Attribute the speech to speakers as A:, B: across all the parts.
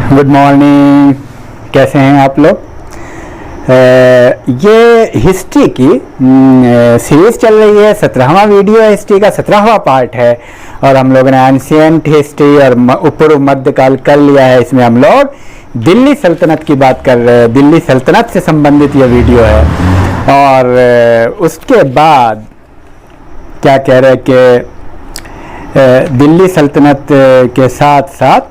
A: Good morning. कैसे हैं आप लोग? ये हिस्ट्री की सीरीज चल रही है। 17वां वीडियो है, हिस्ट्री का 17वां पार्ट है और हम लोगों ने एंशिएंट हिस्ट्री और पूर्व मध्यकाल कर लिया है। इसमें हम लोग दिल्ली सल्तनत की बात कर रहे हैं। दिल्ली सल्तनत से संबंधित ये वीडियो है और उसके बाद क्या कह रहे हैं कि दिल्ली सल्तनत के साथ साथ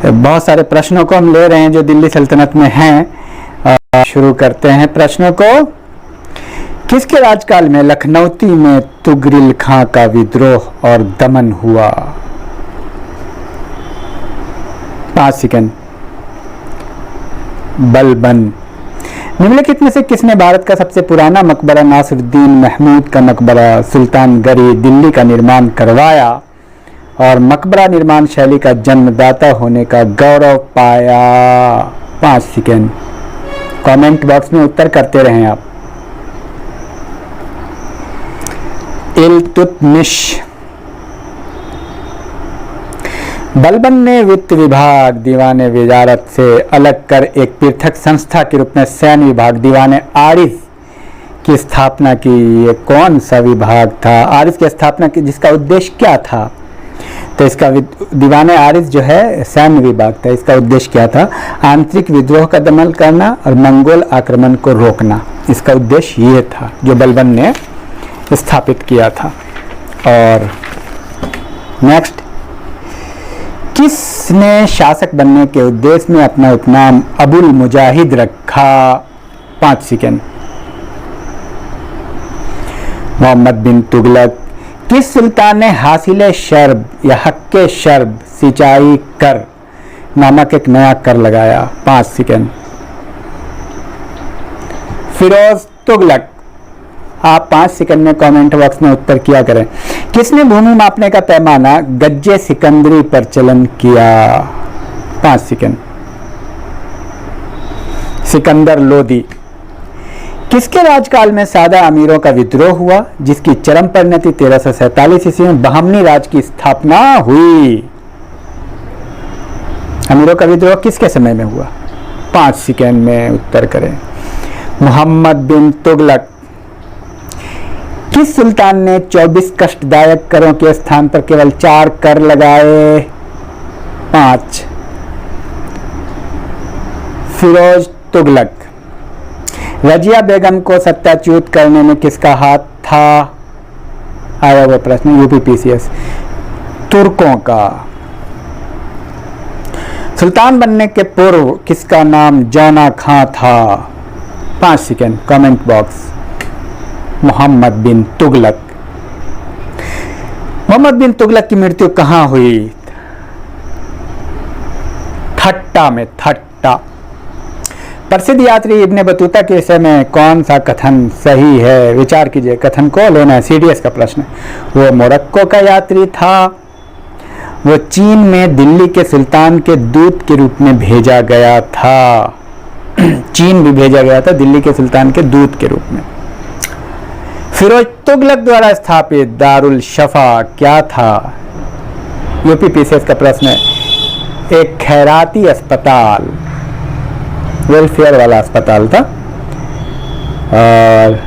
A: बहुत सारे प्रश्नों को हम ले रहे हैं जो दिल्ली सल्तनत में हैं। शुरू करते हैं प्रश्नों को। किसके राजकाल में लखनऊती में तुगरिल खां का विद्रोह और दमन हुआ? 5 सेकंड। बलबन। निम्नलिखित में से किसने भारत का सबसे पुराना मकबरा नासिरुद्दीन महमूद का मकबरा सुल्तानगरी दिल्ली का निर्माण करवाया और मकबरा निर्माण शैली का जन्मदाता होने का गौरव पाया? 5 सेकंड। कमेंट बॉक्स में उत्तर करते रहें आप। इल्तुतमिश। बलबन ने वित्त विभाग दीवाने वजारत से अलग कर एक पृथक संस्था के रूप में सैन्य विभाग दीवाने आरिफ की स्थापना की। ये कौन सा विभाग था? आरिफ की स्थापना की जिसका उद्देश्य क्या था? तो इसका दीवाने आरिफ जो है सैन्य विभाग था। इसका उद्देश्य क्या था? आंतरिक विद्रोह का दमन करना और मंगोल आक्रमण को रोकना। इसका उद्देश्य ये था जो बलबन ने स्थापित किया था। और नेक्स्ट, किसने शासक बनने के उद्देश्य में अपना उपनाम अबुल मुजाहिद रखा? 5 सेकंड। मोहम्मद बिन तुगलक। किस सुल्तान ने हासिले शर्ब या हक्के शर्ब सिंचाई कर नामक एक नया कर लगाया? 5 सेकंड। फिरोज तुगलक। आप 5 सेकंड में कमेंट बॉक्स में उत्तर किया करें। किसने भूमि मापने का पैमाना गज्जे सिकंदरी पर चलन किया? 5 सेकंड। सिकंदर लोदी। किसके राजकाल में सादा अमीरों का विद्रोह हुआ जिसकी चरम परिणति 1347 ईस्वी में बहमनी राज की स्थापना हुई? अमीरों का विद्रोह किसके समय में हुआ? 5 सेकंड में उत्तर करें। मोहम्मद बिन तुगलक। किस सुल्तान ने 24 कष्टदायक करों के स्थान पर केवल 4 कर लगाए? 5। फिरोज तुगलक। रजिया बेगम को सत्याच्युत करने में किसका हाथ था? आया वो प्रश्न यूपीपीसीएस। तुर्कों का। सुल्तान बनने के पूर्व किसका नाम जौना खां था? 5 second. Comment box. Mohammad bin Tughlaq. Mohammad bin Tughlaq की मृत्यु कहां हुई? ठट्टा में। ठट्टा। प्रसिद्ध यात्री इब्ने बतूता के विषय में कौन सा कथन सही है? विचार कीजिए। कथन को लेना है, सीडीएस का प्रश्न। वो मोरक्को का यात्री था। वो चीन में दिल्ली के सुल्तान के दूत के रूप में भेजा गया था। चीन भी भेजा गया था दिल्ली के सुल्तान के दूत के रूप में। फिरोज तुगलक द्वारा स्थापित दारुल शफा क्या था? यूपीपीसीएस का प्रश्न है। एक खैराती अस्पताल, वेलफेयर वाला अस्पताल था। और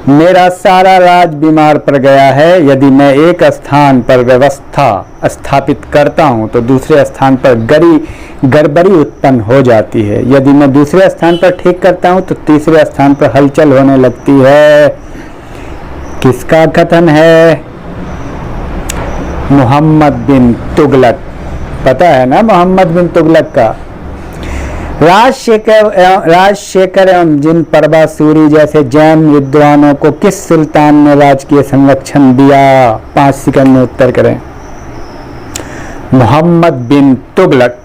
A: मेरा सारा राज बीमार पड़ गया है। यदि मैं एक स्थान पर व्यवस्था स्थापित करता हूं तो दूसरे स्थान पर गड़बड़ी उत्पन्न हो जाती है। यदि मैं दूसरे स्थान पर ठीक करता हूं तो तीसरे स्थान पर हलचल होने लगती है। किसका कथन है? मोहम्मद बिन तुगलक। पता है ना मोहम्मद बिन तुगलक का? राजशेखर एवं जिन परबासूरी जैसे जैन विद्वानों को किस सुल्तान ने राजकीय संरक्षण दिया? 5 सेकंड में उत्तर करें। मोहम्मद बिन तुगलक।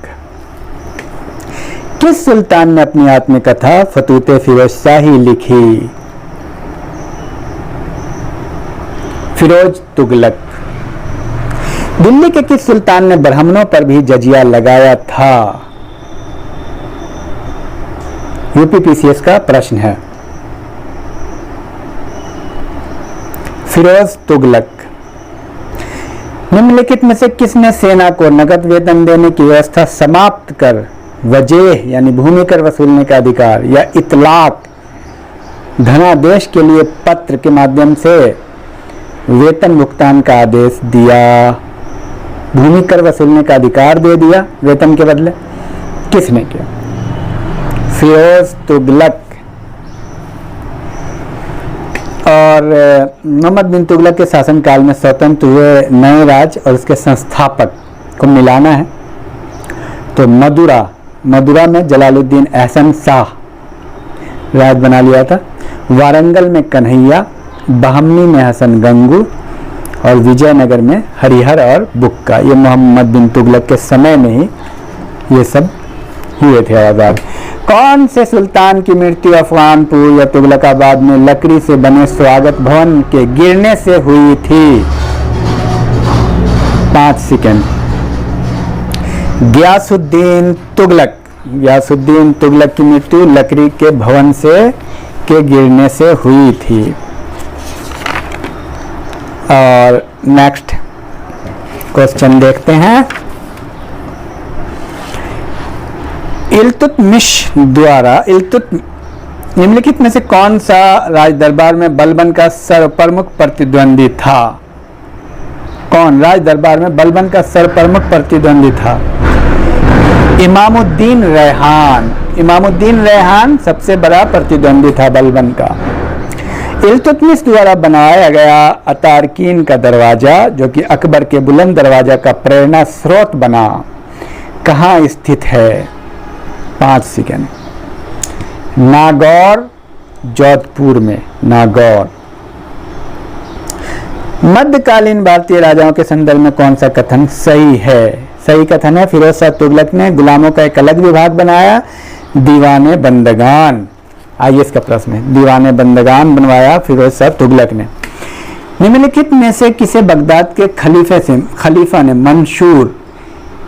A: किस सुल्तान ने अपनी आत्मकथा फतूते फिरोज शाही लिखी? फिरोज तुगलक। दिल्ली के किस सुल्तान ने ब्राह्मणों पर भी जजिया लगाया था? यूपीपीसीएस का प्रश्न है। फिरोज तुगलक। निम्नलिखित में से किसने सेना को नकद वेतन देने की व्यवस्था समाप्त कर वजेह यानी भूमि कर वसूलने का अधिकार या इतलाक धनादेश के लिए पत्र के माध्यम से वेतन भुगतान का आदेश दिया? भूमि कर वसूलने का अधिकार दे दिया वेतन के बदले, किसने किया? फिरोज तुगलक। और मोहम्मद बिन तुगलक के शासनकाल में स्वतंत्र हुए नए राज्य और उसके संस्थापक को मिलाना है तो मदुरा में जलालुद्दीन एहसन शाह राज बना लिया था, वारंगल में कन्हैया, बहमनी में हसन गंगू और विजयनगर में हरिहर और बुक्का। ये मोहम्मद बिन तुगलक के समय में ही ये सब हुए थे आजाद। कौन से सुल्तान की मृत्यु अफगानपुर या तुगलकाबाद में लकड़ी से बने स्वागत भवन के गिरने से हुई थी? 5 सेकंड। गयासुद्दीन तुगलक की मृत्यु लकड़ी के भवन के गिरने से हुई थी। और नेक्स्ट क्वेश्चन देखते हैं। इल्तुतमिश द्वारा निम्नलिखित में से कौन सा राज दरबार में बलबन का सर्वप्रमुख प्रतिद्वंदी था? कौन राज दरबार में बलबन का सर्वप्रमुख प्रतिद्वंदी था? इमामुद्दीन रेहान सबसे बड़ा प्रतिद्वंदी था बलबन का। इल्तुतमिश द्वारा बनाया गया अतारकीन का दरवाजा जो कि अकबर के बुलंद दरवाजा का प्रेरणा स्रोत बना, कहाँ स्थित है? 5 सेकंड। नागौर, जोधपुर में नागौर। मध्यकालीन भारतीय राजाओं के संदर्भ में कौन सा कथन सही है? सही कथन है फिरोज शाह तुगलक ने गुलामों का एक अलग विभाग बनाया, दीवाने बंदगान। आइए इसका प्रश्न है, दीवाने बंदगान बनवाया फिरोज शाह तुगलक ने। निम्नलिखित में से किसे बगदाद के खलीफा ने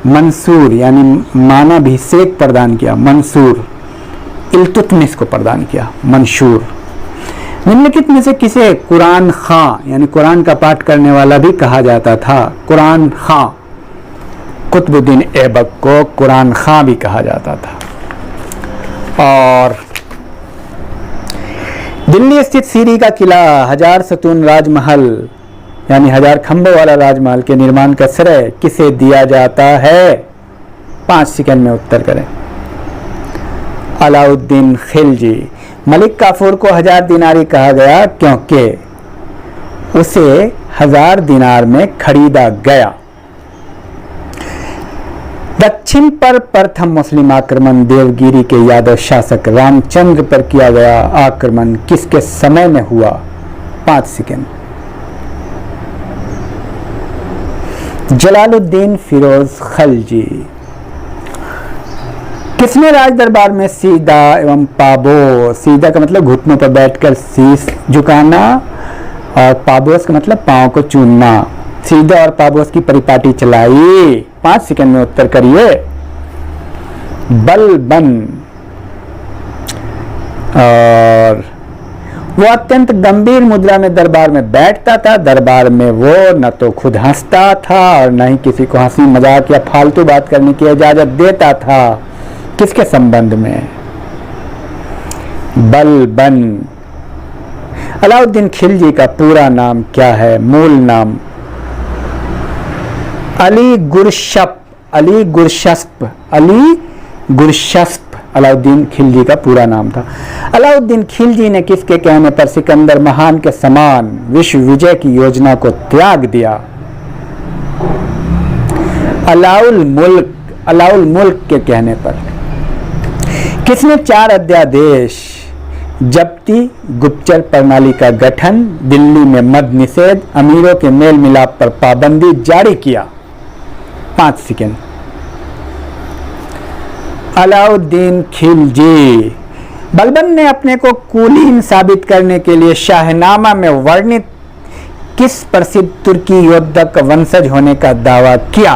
A: मंसूर यानी मानाभिषेक प्रदान किया? मंसूर। इल्तुतमिश को प्रदान किया मंसूर। निम्नलिखित में से किसे कुरान खां यानी कुरान का पाठ करने वाला भी कहा जाता था? कुरान खां। कुतुबुद्दीन ऐबक को कुरान खां भी कहा जाता था। और दिल्ली स्थित सीरी का किला 1000 सतून राजमहल यानी 1000 खंभों वाला राजमहल के निर्माण का श्रेय किसे दिया जाता है? 5 सेकंड में उत्तर करें। अलाउद्दीन खिलजी। मलिक काफूर को 1000 दिनारी कहा गया क्योंकि उसे 1000 दिनार में खरीदा गया। दक्षिण पर प्रथम मुस्लिम आक्रमण देवगिरी के यादव शासक रामचंद्र पर किया गया आक्रमण किसके समय में हुआ? 5 सेकंड। जलालुद्दीन फिरोज खलजी। किसने राज दरबार में सीधा एवं पाबोस, सीधा का मतलब घुटनों पर बैठकर शीश झुकाना और पाबोस का मतलब पांव को चूमना, सीधा और पाबोस की परिपाटी चलाई? 5 सेकंड में उत्तर करिए। बलबन। और वो अत्यंत गंभीर मुद्रा में दरबार में बैठता था। दरबार में वो न तो खुद हंसता था और न ही किसी को हंसी मजाक या फालतू बात करने की इजाजत देता था। किसके संबंध में? बलबन। अलाउद्दीन खिलजी का पूरा नाम क्या है? मूल नाम अली गुरशस्प अलाउद्दीन खिलजी का पूरा नाम था। अलाउद्दीन खिलजी ने किसके कहने पर सिकंदर महान के समान विश्व विजय की योजना को त्याग दिया? अलाउल मुल्क के कहने पर। किसने 4 अध्यादेश जब्ती, गुप्तचर प्रणाली का गठन, दिल्ली में मद निषेध, अमीरों के मेल मिलाप पर पाबंदी जारी किया? 5 सेकंड। अलाउद्दीन खिलजी। बलबन ने अपने को कुलीन साबित करने के लिए शाहनामा में वर्णित किस प्रसिद्ध तुर्की योद्धा का वंशज होने का दावा किया?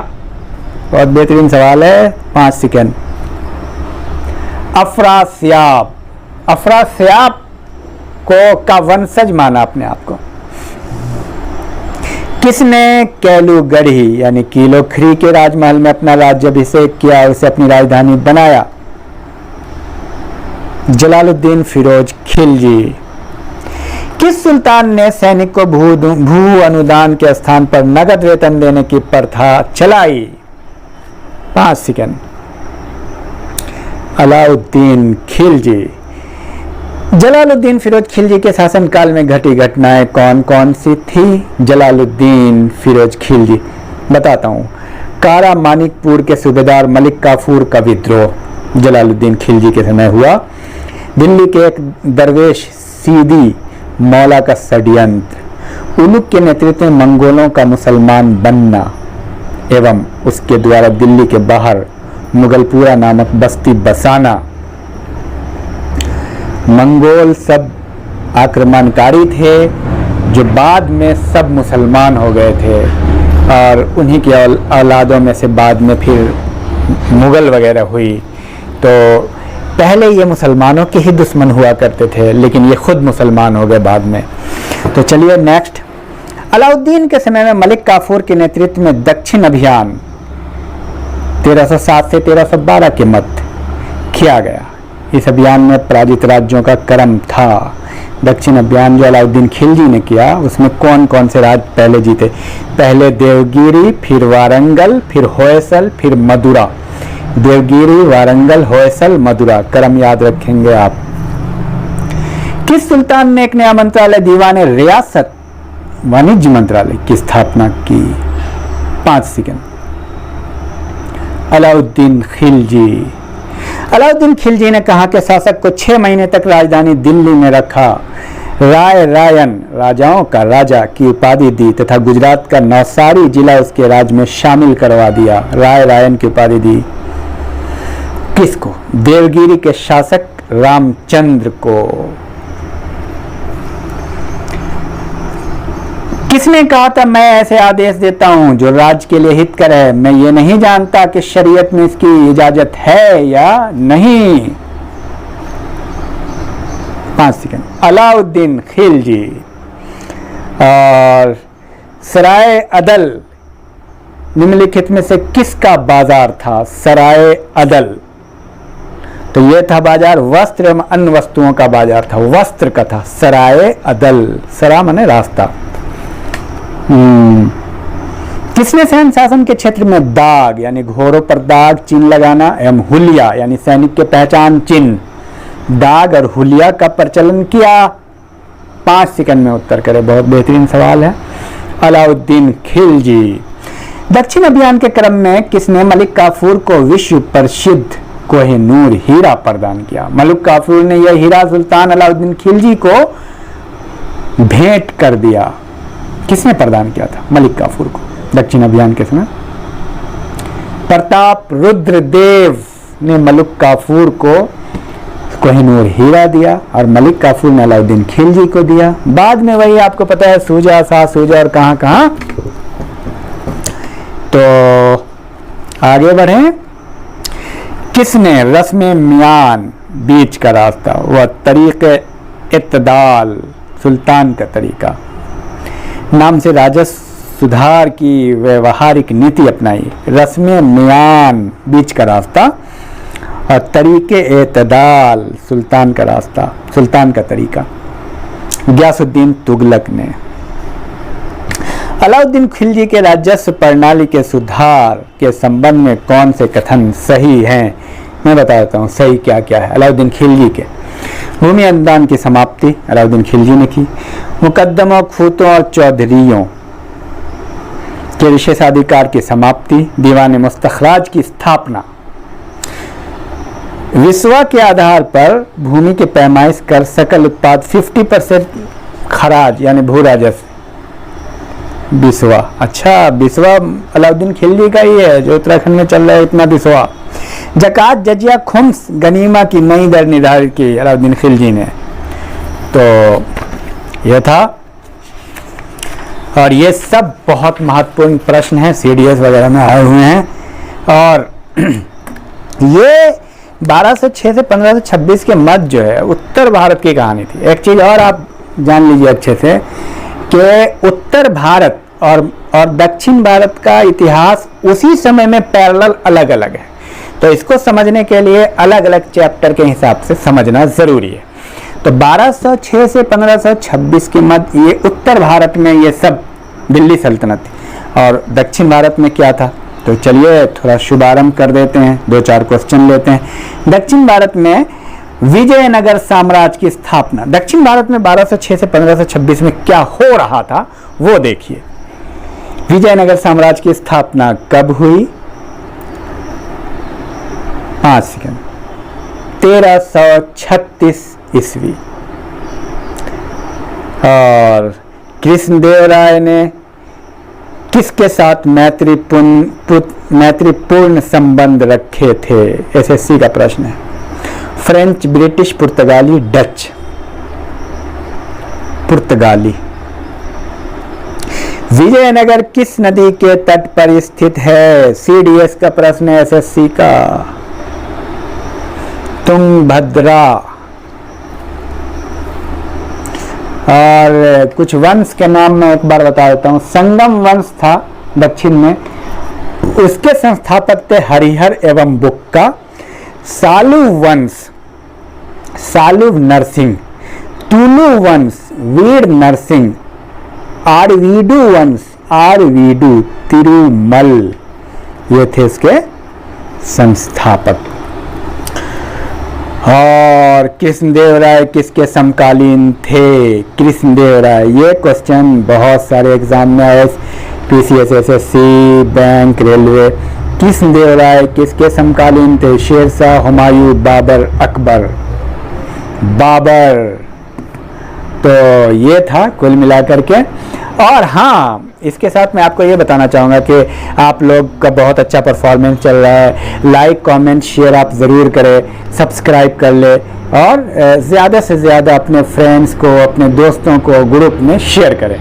A: बहुत बेहतरीन सवाल है। 5 सेकंड। अफरास्याब का वंशज माना अपने आप को। किसने केलूगढ़ी यानी कीलोखरी के राजमहल में अपना राज्याभिषेक किया, उसे अपनी राजधानी बनाया? जलालुद्दीन फिरोज खिलजी। किस सुल्तान ने सैनिक को भू अनुदान के स्थान पर नगद वेतन देने की प्रथा चलाई? 5 सेकंड। अलाउद्दीन खिलजी। जलालुद्दीन फिरोज खिलजी के शासनकाल में घटी घटनाएं कौन कौन सी थी? जलालुद्दीन फिरोज खिलजी बताता हूं। कारा मानिकपुर के सूबेदार मलिक काफूर का विद्रोह जलालुद्दीन खिलजी के समय हुआ। दिल्ली के एक दरवेश सीदी मौला का षड्यंत्र, उलुग के नेतृत्व में मंगोलों का मुसलमान बनना एवं उसके द्वारा दिल्ली के बाहर मुगलपुरा नामक बस्ती बसाना। मंगोल सब आक्रमणकारी थे जो बाद में सब मुसलमान हो गए थे और उन्हीं के औलादों में से बाद में फिर मुगल वगैरह हुई। तो पहले ये मुसलमानों के ही दुश्मन हुआ करते थे, लेकिन ये खुद मुसलमान हो गए बाद में। तो चलिए नेक्स्ट। अलाउद्दीन के समय में मलिक काफूर के नेतृत्व में दक्षिण अभियान 1307 से 1312 के मध्य किया गया। इस अभियान में पराजित राज्यों का क्रम था। दक्षिण अभियान जो अलाउद्दीन खिलजी ने किया उसमें कौन कौन से राज्य पहले जीते? पहले देवगिरी, फिर वारंगल, फिर होयसल, फिर मदुरा। देवगिरी, वारंगल, होयसल, मदुरा, क्रम याद रखेंगे आप। किस सुल्तान ने एक नया मंत्रालय दीवान रियासत वाणिज्य मंत्रालय की स्थापना की? 5 सेकंड। अलाउद्दीन खिलजी। अलाउद्दीन खिलजी ने कहा कि शासक को 6 महीने तक राजधानी दिल्ली में रखा, राय रायन राजाओं का राजा की उपाधि दी तथा गुजरात का नवसारी जिला उसके राज्य में शामिल करवा दिया। राय रायन की उपाधि दी किसको? देवगिरी के शासक रामचंद्र को। किसने कहा था मैं ऐसे आदेश देता हूं जो राज्य के लिए हितकर है, मैं ये नहीं जानता कि शरीयत में इसकी इजाजत है या नहीं? 5 सेकंड। अलाउद्दीन खिलजी। और सराय अदल निम्नलिखित में से किसका बाजार था? सराय अदल तो यह था बाजार वस्त्र एवं अन्य वस्तुओं का बाजार था, वस्त्र का था सराय अदल। सरा माने रास्ता। किसने सैन्य शासन के क्षेत्र में दाग यानी घोड़ों पर दाग चिन्ह लगाना एवं हुलिया यानी सैनिक के पहचान चिन्ह, दाग और हुलिया का प्रचलन किया? 5 सेकंड में उत्तर करें, बहुत बेहतरीन सवाल है। अलाउद्दीन खिलजी। दक्षिण अभियान के क्रम में किसने मलिक काफूर को विश्व प्रसिद्ध कोहिनूर हीरा प्रदान किया? मलिक काफूर ने यह हीरा सुल्तान अलाउद्दीन खिलजी को भेंट कर दिया। किसने प्रदान किया था मलिक काफूर को दक्षिण अभियान के समय? प्रताप रुद्र देव ने मलिक काफूर को कोहिनूर हीरा दिया और मलिक काफूर ने अलाउद्दीन खिलजी को दिया। बाद में वही आपको पता है सूजा, शाह सूजा और कहां कहां। तो आगे बढ़े। किसने रस्म मियान बीच का रास्ता व तरीके इत्तदाल सुल्तान का तरीका नाम से राजस्व सुधार की व्यवहारिक नीति अपनाई? रस्म मियान बीच का रास्ता और तरीके एतदाल सुल्तान का रास्ता, सुल्तान का तरीका। गयासुद्दीन तुगलक ने। अलाउद्दीन खिलजी के राजस्व प्रणाली के सुधार के संबंध में कौन से कथन सही हैं? मैं बता देता हूँ सही क्या क्या है। अलाउद्दीन खिलजी के भूमि अनुदान की समाप्ति अलाउद्दीन खिलजी ने की। मुकद्दमों, खूतों और चौधरियों के विशेषाधिकार की समाप्ति। दीवान मुस्तखराज की स्थापना। विस्वा के आधार पर भूमि की पैमाइश कर सकल उत्पाद 50% खराज यानी भू राजस्व। बिस्वा, अच्छा बिस्वा अलाउद्दीन खिलजी का ही है जो उत्तराखंड में चल रहा है इतना बिस्वा। जकात, जजिया, खुम्स, गनीमा की नई दर निर्धारित की अलाउद्दीन खिलजी ने। तो यह था और ये सब बहुत महत्वपूर्ण प्रश्न हैं, सीडीएस वगैरह में आए हुए हैं। और ये 12 से 6 से 15 से 26 के मध्य जो है उत्तर भारत की कहानी थी। एक चीज और आप जान लीजिए अच्छे से कि उत्तर भारत और दक्षिण भारत का इतिहास उसी समय में पैरेलल अलग अलग है, तो इसको समझने के लिए अलग अलग चैप्टर के हिसाब से समझना ज़रूरी है। तो 1206 से 1526 के मध्य ये उत्तर भारत में ये सब दिल्ली सल्तनत थी, और दक्षिण भारत में क्या था। तो चलिए थोड़ा शुभारंभ कर देते हैं, 2-4 क्वेश्चन लेते हैं। दक्षिण भारत में विजयनगर साम्राज्य की स्थापना, दक्षिण भारत में 1206 से 1526 में क्या हो रहा था वो देखिए। विजयनगर साम्राज्य की स्थापना कब हुई? 5 सेकंड, 1336 ईस्वी। और कृष्णदेवराय ने किसके साथ मैत्रीपूर्ण संबंध रखे थे? एसएससी का प्रश्न है। फ्रेंच, ब्रिटिश, पुर्तगाली, डच। पुर्तगाली। विजयनगर किस नदी के तट पर स्थित है? सीडीएस का प्रश्न है एसएससी का। तुंगभद्रा। और कुछ वंश के नाम मैं एक बार बता देता हूँ। संगम वंश था दक्षिण में, उसके संस्थापक थे हरिहर एवं बुक्का। सालु वंश, सालु नरसिंह। तुलु वंश, वीर नरसिंह। आरवीडू वंश, आरवीडू तिरुमल, ये थे इसके संस्थापक। और कृष्णदेवराय किसके समकालीन थे? कृष्णदेवराय। ये क्वेश्चन बहुत सारे एग्जाम में आए, PCS, SSC, bank, railway. Krishnadevaraya किसके समकालीन थे? शेरशाह, हुमायूं, बाबर, अकबर। बाबर। तो ये था कुल मिलाकर के। और हाँ, इसके साथ मैं आपको ये बताना चाहूँगा कि आप लोग का बहुत अच्छा परफॉर्मेंस चल रहा है। लाइक, कमेंट, शेयर आप ज़रूर करें, सब्सक्राइब कर ले, और ज़्यादा से ज़्यादा अपने फ्रेंड्स को, अपने दोस्तों को ग्रुप में शेयर करें।